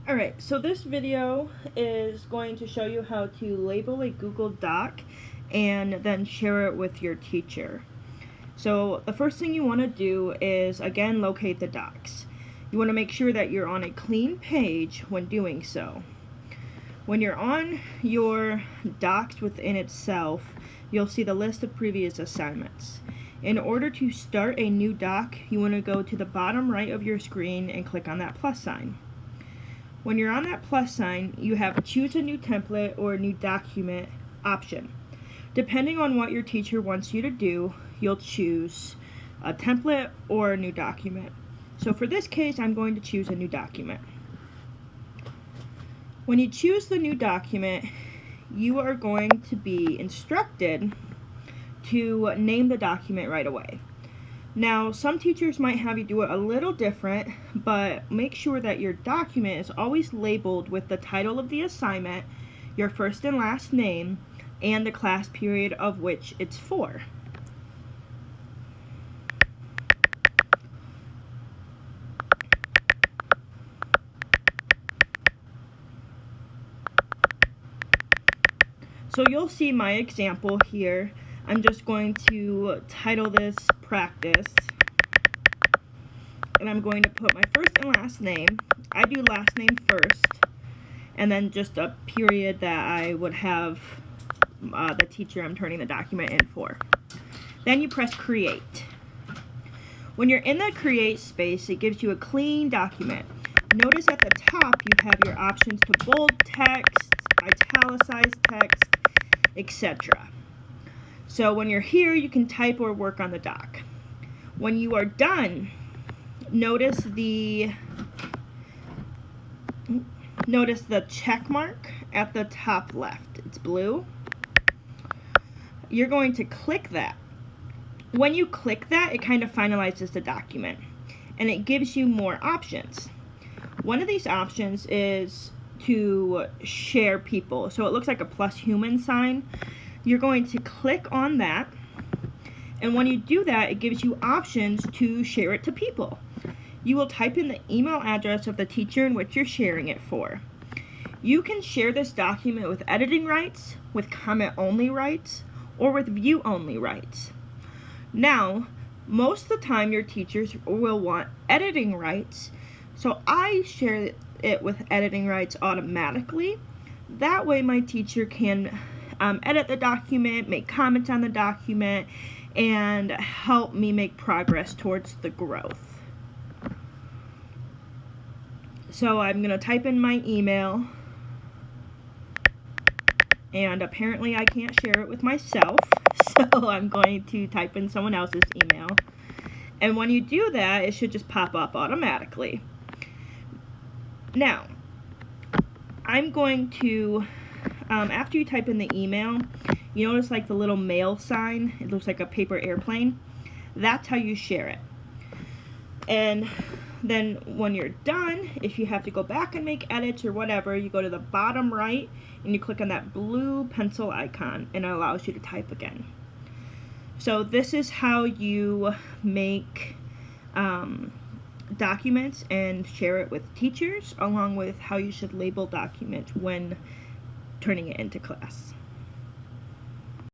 Alright, so this video is going to show you how to label a Google Doc and then share it with your teacher. So the first thing you want to do is, again, locate the docs. You want to make sure that you're on a clean page when doing so. When you're on your docs within itself, you'll see the list of previous assignments. In order to start a new doc, you want to go to the bottom right of your screen and click on that plus sign. When you're on that plus sign, you have choose a new template or a new document option. Depending on what your teacher wants you to do, you'll choose a template or a new document. So for this case, I'm going to choose a new document. When you choose the new document, you are going to be instructed to name the document right away. Now, some teachers might have you do it a little different, but make sure that your document is always labeled with the title of the assignment, your first and last name, and the class period of which it's for. So you'll see my example here. I'm just going to title this practice, and I'm going to put my first and last name. I do last name first, and then just a period that I would have the teacher I'm turning the document in for. Then you press create. When you're in the create space, it gives you a clean document. Notice at the top you have your options to bold text, italicize text, etc. So when you're here, you can type or work on the doc. When you are done, notice the check mark at the top left. It's blue. You're going to click that. When you click that, it kind of finalizes the document, and it gives you more options. One of these options is to share people. So it looks like a plus human sign. You're going to click on that, and when you do that, it gives you options to share it to people. You will type in the email address of the teacher in which you're sharing it for. You can share this document with editing rights, with comment-only rights, or with view-only rights. Now, most of the time your teachers will want editing rights, so I share it with editing rights automatically. That way my teacher can edit the document, make comments on the document, and help me make progress towards the growth. So I'm going to type in my email, and apparently I can't share it with myself, so I'm going to type in someone else's email. And when you do that, it should just pop up automatically. Now, I'm going to, after you type in the email, you notice like the little mail sign, it looks like a paper airplane. That's how you share it. And then when you're done, if you have to go back and make edits or whatever, you go to the bottom right and you click on that blue pencil icon, and it allows you to type again. So this is how you make documents and share it with teachers, along with how you should label documents when turning it into class.